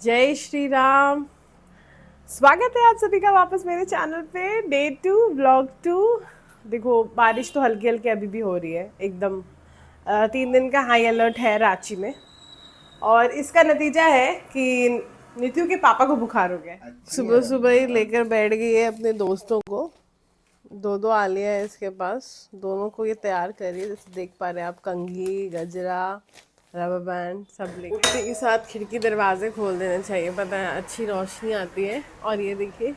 जय श्री राम। स्वागत है आप सभी का वापस मेरे चैनल पे। Day 2 vlog 2। देखो बारिश तो हल्की हल्की अभी भी हो रही है एकदम। 3 दिन का हाई अलर्ट है रांची में। और इसका नतीजा है कि नीतू के पापा को बुखार हो गया है। सुबह सुबह ही लेकर बैठ गई है अपने दोस्तों को। दो दो आलिया है इसके पास। दोनों को ये तैयार कर रही है, जैसे देख पा रहे हैं आप। कंघी, गजरा, रबर बैंड सब लेके। उठते के साथ खिड़की दरवाजे खोल देने चाहिए, पता है अच्छी रोशनी आती है। और ये देखिए,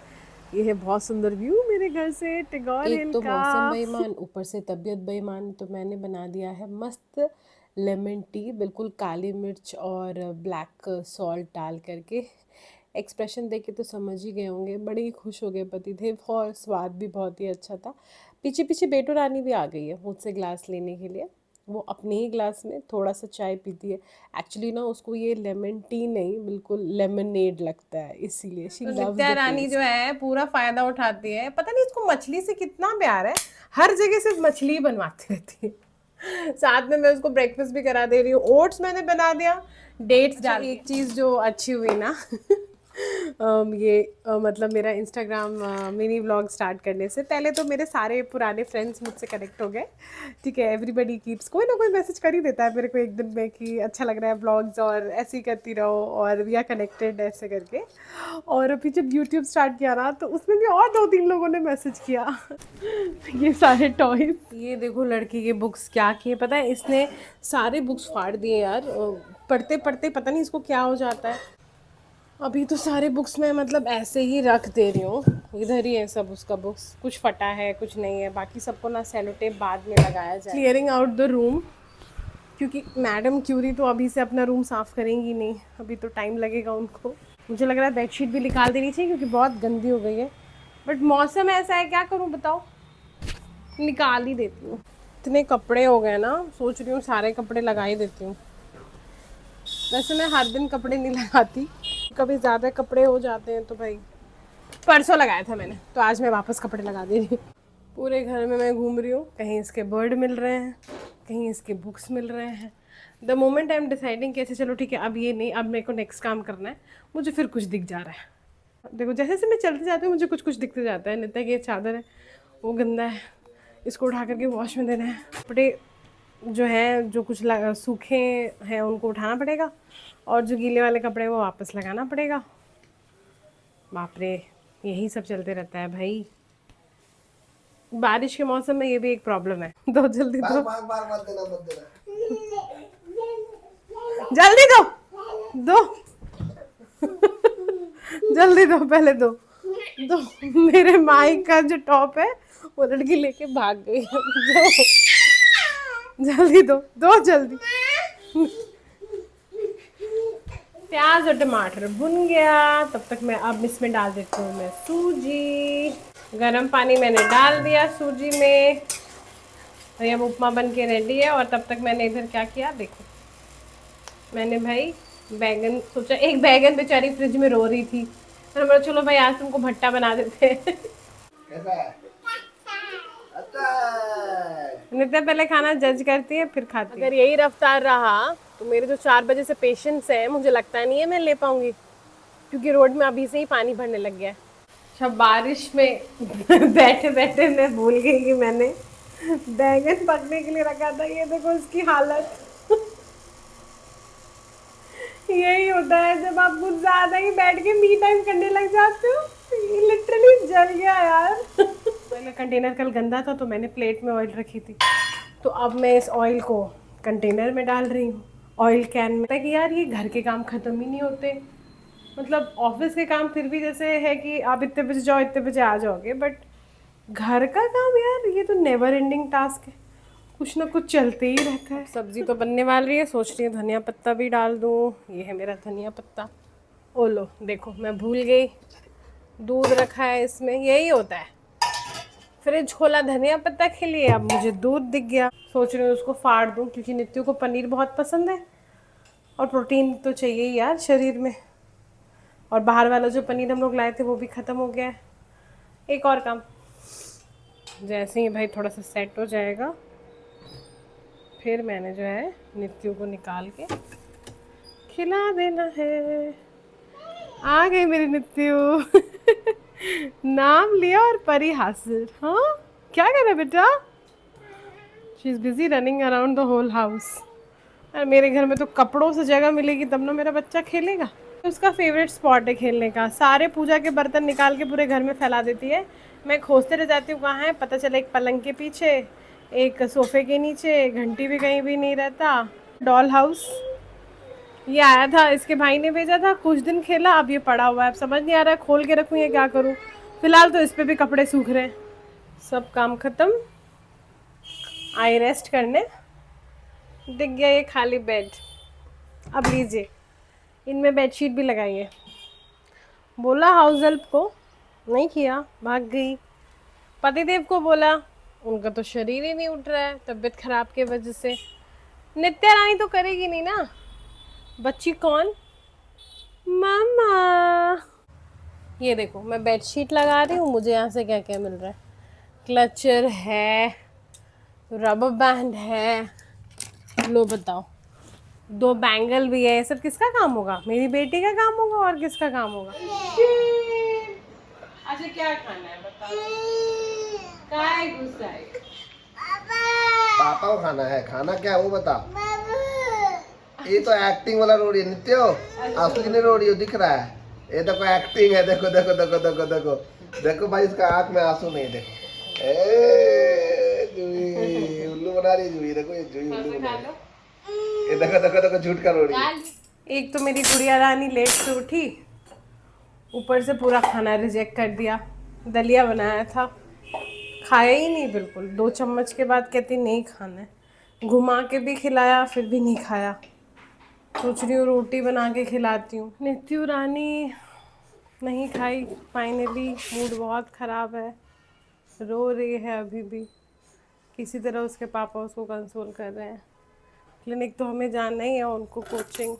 ये है बहुत सुंदर व्यू मेरे घर से टैगोर एक हिल तो का। मौसम बेईमान, ऊपर से तबीयत बेईमान। तो मैंने बना दिया है मस्त लेमन टी, बिल्कुल काली मिर्च और ब्लैक सॉल्ट डाल करके। एक्सप्रेशन देख के तो समझ ही गए होंगे, बड़े ही खुश हो गए पतिदेव, और स्वाद भी बहुत ही अच्छा था। पीछे पीछे बेटू रानी भी आ गई है मुझसे ग्लास लेने के लिए। वो अपने ही ग्लास में थोड़ा सा चाय पीती है। एक्चुअली ना उसको ये लेमन टी नहीं, बिल्कुल लेमनेड लगता है, इसीलिए शी तो लव्स नित्या द रानी जो टेस्ट। है पूरा फायदा उठाती है। पता नहीं इसको मछली से कितना प्यार है। हर जगह से मछली बनवाती रहती है। साथ में मैं उसको ब्रेकफास्ट भी करा दे रही हूँ। ओट्स मैंने बना दिया डेट्स डाल के। एक चीज़ जो अच्छी हुई ना ये मतलब मेरा इंस्टाग्राम मिनी व्लॉग स्टार्ट करने से पहले तो मेरे सारे पुराने फ्रेंड्स मुझसे कनेक्ट हो गए। ठीक है, एवरीबडी कीप्स, कोई ना कोई मैसेज कर ही देता है मेरे को एक दिन में कि अच्छा लग रहा है व्लॉग्स और ऐसे ही करती रहो और वी आर कनेक्टेड ऐसे करके। और अभी जब यूट्यूब स्टार्ट किया ना तो उसमें भी और 2-3 लोगों ने मैसेज किया। ये सारे टॉयज, ये देखो लड़की के बुक्स क्या किए पता है इसने। सारे बुक्स फाड़ दिए यार। पढ़ते पढ़ते पता नहीं इसको क्या हो जाता है। अभी तो सारे बुक्स में मतलब ऐसे ही रख दे रही हूँ। इधर ही है सब उसका बुक्स, कुछ फटा है कुछ नहीं है। बाकी सबको ना सेलो टेप बाद में लगाया जाए। क्लियरिंग आउट द रूम, क्योंकि मैडम क्यूरी तो अभी से अपना रूम साफ़ करेंगी नहीं। अभी तो टाइम लगेगा उनको। मुझे लग रहा है बेडशीट भी निकाल देनी चाहिए क्योंकि बहुत गंदी हो गई है। बट मौसम ऐसा है, क्या करूँ बताओ, निकाल ही देती हूँ। इतने कपड़े हो गए ना, सोच रही हूँ सारे कपड़े लगा ही देती हूँ। वैसे मैं हर दिन कपड़े नहीं लगाती, कभी ज़्यादा कपड़े हो जाते हैं तो भाई। परसों लगाया था मैंने, तो आज मैं वापस कपड़े लगा दे रही हूँ। पूरे घर में मैं घूम रही हूँ, कहीं इसके बर्ड मिल रहे हैं, कहीं इसके बुक्स मिल रहे हैं। The moment I am deciding कैसे, चलो ठीक है अब ये नहीं, अब मेरे को नेक्स्ट काम करना है, मुझे फिर कुछ दिख जा रहा है। देखो जैसे जैसे मैं चलते जाती हूँ मुझे कुछ कुछ दिखते जाता है। नित्या की ये चादर है वो गंदा है, इसको उठा करके वॉश में देना है। कपड़े जो हैं जो कुछ सूखे हैं उनको उठाना पड़ेगा, और जो गीले वाले कपड़े हैं वो वापस लगाना पड़ेगा। बाप रे, यही सब चलते रहता है भाई। बारिश के मौसम में ये भी एक प्रॉब्लम है। दो जल्दी दो, बार बार मत देना मत देना। जल्दी दो, दो जल्दी दो, पहले दो दो। मेरे माइक का जो टॉप है वो लड़की लेके भाग गई है। दो, जल्दी दो, दो जल्दी। प्याज और टमाटर भुन गया, तब तक मैं अब इसमें डाल देती हूँ मैं सूजी। गरम पानी मैंने डाल दिया सूजी में। तो ये अब उपमा बन के रेडी है। और तब तक मैंने इधर क्या किया देखो, मैंने भाई बैगन सोचा, एक बैगन बेचारी फ्रिज में रो रही थी, मैंने बोला चलो भाई आज तुमको भट्टा बना देते हैं। कैसा है? अच्छा है। नित्या पहले खाना जज करती है फिर खाती है। अगर यही रफ्तार रहा तो मेरे जो 4 बजे से पेशेंट्स हैं, मुझे लगता नहीं है मैं ले पाऊंगी, क्योंकि रोड में अभी से ही पानी भरने लग गया है। अच्छा बारिश में बैठे बैठे मैं भूल गई कि मैंने बैगन पकने के लिए रखा था। ये देखो इसकी हालत। यही होता है जब आप कुछ ज्यादा ही बैठ के मी टाइम करने लग जाते हो। ये लिटरली जल गया यार। पहले कंटेनर कल गंदा था तो मैंने प्लेट में ऑयल रखी थी, तो अब मैं इस ऑयल को कंटेनर में डाल रही हूँ, ऑयल कैन में। कि यार ये घर के काम ख़त्म ही नहीं होते। मतलब ऑफिस के काम फिर भी जैसे है कि आप इतने बजे जाओ इतने बजे आ जाओगे, बट घर का काम यार ये तो नेवर एंडिंग टास्क है, कुछ ना कुछ चलते ही रहता है। सब्जी तो बनने वाली है, सोच रही हूँ धनिया पत्ता भी डाल दूँ। ये है मेरा धनिया पत्ता। ओ लो देखो मैं भूल गई, दूध रखा है इसमें। यही होता है, फ्रिज खोला धनिया पत्ता के लिए, अब मुझे दूध दिख गया। सोच रही हूँ उसको फाड़ दूँ क्योंकि नित्य को पनीर बहुत पसंद है और प्रोटीन तो चाहिए ही यार शरीर में। और बाहर वाला जो पनीर हम लोग लाए थे वो भी ख़त्म हो गया है। एक और काम, जैसे ही भाई थोड़ा सा सेट हो जाएगा फिर मैंने जो है नित्य को निकाल के खिला देना है। आ गई मेरी नित्य। नाम लिया और परी हासिल। हाँ, क्या कर रहा है बेटा? She is busy running around the whole house. और मेरे घर में तो कपड़ों से जगह मिलेगी तब ना मेरा बच्चा खेलेगा। उसका फेवरेट स्पॉट है खेलने का। सारे पूजा के बर्तन निकाल के पूरे घर में फैला देती है। मैं खोजते रह जाती हूँ कहाँ है, पता चला एक पलंग के पीछे, एक सोफे के नीचे, घंटी भी कहीं भी नहीं रहता। डॉल हाउस ये आया था, इसके भाई ने भेजा था, कुछ दिन खेला, अब ये पड़ा हुआ है। अब समझ नहीं आ रहा है खोल के रखूँ या क्या करूँ। फिलहाल तो इस पे भी कपड़े सूख रहे हैं। सब काम खत्म, आई रेस्ट करने। दिख गया ये खाली बेड, अब लीजिए। इनमें बेडशीट भी लगाई है। बोला हाउस हेल्प को, नहीं किया, भाग गई। पतिदेव को बोला, उनका तो शरीर ही नहीं उठ रहा है तबीयत खराब के वजह से। नित्या रानी तो करेगी नहीं ना। बच्ची कौन? मामा। ये देखो मैं बेडशीट लगा रही हूँ, मुझे यहाँ से क्या क्या मिल रहा है। क्लचर है, रबर बैंड है, लो बताओ, 2 बैंगल भी है। ये सब किसका काम होगा? मेरी बेटी का काम होगा और किसका काम होगा? अच्छा क्या खाना है बताओ? काय गुस्सा है? पापा को खाना है। खाना क्या है वो बता। ये तो एक्टिंग वाला रो रही है नित्यो, असली नहीं रो रही हो, दिख रहा है। ये देखो एक्टिंग है, देखो देखो देखो देखो देखो देखो भाई, इसका आंख में आंसू नहीं, देखो। जूही उल्लू बना रही है, जूही देखो, ये जूही उल्लू बना रही है। ये देखो देखो देखो झूठ का रो रही है। एक तो मेरी गुड़िया रानी लेट से उठी, ऊपर से पूरा खाना रिजेक्ट कर दिया। दलिया बनाया था, खाया ही नहीं बिल्कुल। 2 चम्मच के बाद कहती नहीं खाना है। घुमा के भी खिलाया फिर भी नहीं खाया। सोच रही हूँ रोटी बना के खिलाती हूँ। नित्य रानी नहीं खाई। फाइनली मूड बहुत ख़राब है, रो रही है अभी भी। किसी तरह उसके पापा उसको कंसोल कर रहे हैं। क्लिनिक तो हमें जाना ही है, उनको कोचिंग।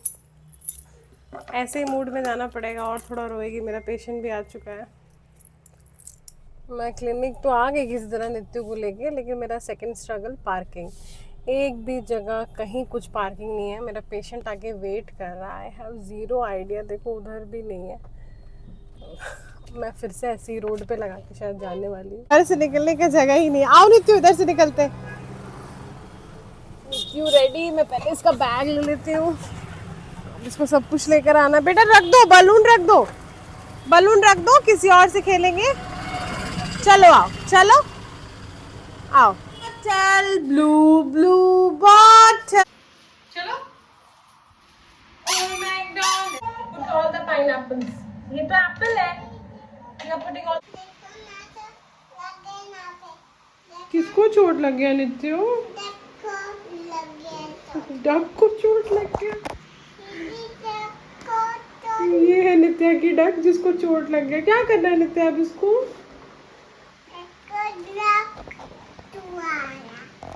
ऐसे ही मूड में जाना पड़ेगा, और थोड़ा रोएगी। मेरा पेशेंट भी आ चुका है। मैं क्लिनिक तो आ गई किसी तरह नित्य को लेके, लेकिन मेरा सेकंड स्ट्रगल पार्किंग। एक भी जगह कहीं कुछ पार्किंग नहीं है। मेरा पेशेंट आके वेट कर रहा है। हैव ज़ीरो आइडिया, देखो उधर भी नहीं है। मैं फिर से ऐसी ही रोड पे लगा के शायद जाने वाली हूँ। घर से निकलने का जगह ही नहीं। आओ नित्य इधर से निकलते। You ready? मैं पहले इसका बैग ले लेती हूँ। इसको सब कुछ लेकर आना। बेटा रख दो, बलून रख दो, बलून रख दो, किसी और से खेलेंगे। चलो आओ, चलो आओ, चल ब्लू ब्लू बॉटल। चलो। Oh McDonald's. Put all the pineapples. ये तो एप्पल है। You are putting all. किसको चोट लग गया नित्य? डक को चोट लग गया। ये है नित्या की डक जिसको चोट लग गया। क्या करना है नित्या अब इसको?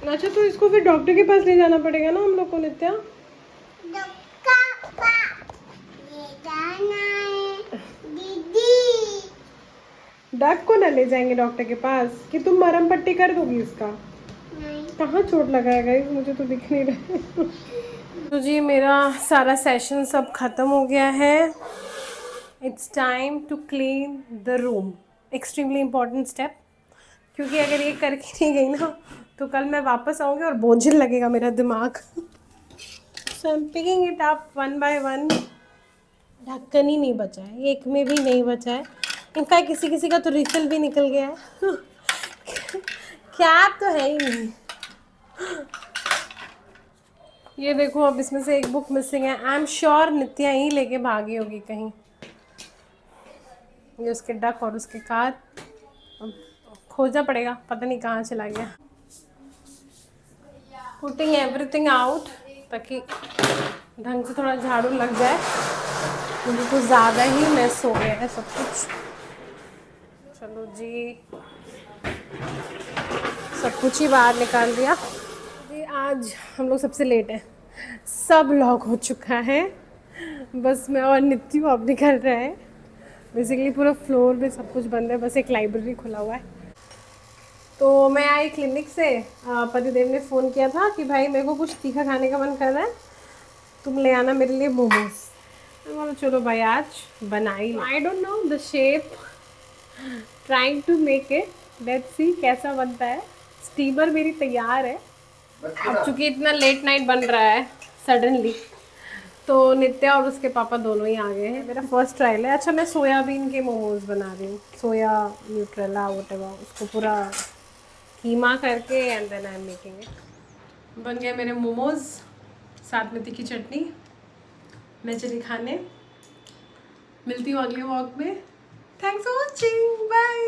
अच्छा तो इसको फिर डॉक्टर के पास ले जाना पड़ेगा ना हम लोग को नित्या। डक को ना ले जाएंगे डॉक्टर के पास कि तुम मरहम पट्टी कर दोगी इसका? कहाँ चोट लगाएगा ये, मुझे तो दिख नहीं रहा। तो जी मेरा सारा सेशन सब ख़त्म हो गया है। It's time to clean the room. Extremely important step, क्योंकि अगर ये करके नहीं गई ना तो कल मैं वापस आऊँगी और बोझिल लगेगा मेरा दिमाग। So I am picking it up one by one. ढक्कन ही नहीं बचा है, एक में भी नहीं बचा है। इनफैक्ट किसी किसी का तो रिफिल भी निकल गया है। क्या तो है ही नहीं। ये देखो अब इसमें से एक बुक मिसिंग है। आई एम श्योर नित्या ही लेके भागी होगी कहीं। ये उसके डक और उसके कार, खोजना पड़ेगा, पता नहीं कहाँ चला गया। पुटिंग एवरीथिंग आउट ताकि ढंग से थोड़ा झाड़ू लग जाए। मुझे तो ज़्यादा ही मेस हो गया है सब कुछ। चलो जी, सब कुछ ही बाहर निकाल दिया जी। आज हम लोग सबसे लेट हैं, सब लॉक हो चुका है, बस मैं और नित्य अब निकल रहे हैं। बेसिकली पूरा फ्लोर में सब कुछ बंद है, बस एक लाइब्रेरी खुला हुआ है। तो मैं आई क्लिनिक से, पतिदेव ने फ़ोन किया था कि भाई मेरे को कुछ तीखा खाने का मन कर रहा है, तुम ले आना मेरे लिए मोमोज। बोला चलो भाई आज बना ही। I don't know the shape, trying to make it, let's see कैसा बनता है। स्टीमर मेरी तैयार है। अब चूंकि इतना लेट नाइट बन रहा है सडनली, तो नित्या और उसके पापा दोनों ही आ गए हैं। मेरा फर्स्ट ट्रायल है। अच्छा मैं सोयाबीन के मोमोज बना रही हूँ, सोया न्यूट्रेला व्हाटएवर, उसको पूरा कीमा करके and then I am making it. बन गए मेरे मोमोज, साथ में तीखी चटनी। मैं चली खाने, मिलती हूँ अगले व्लॉग में। Thanks for watching, bye.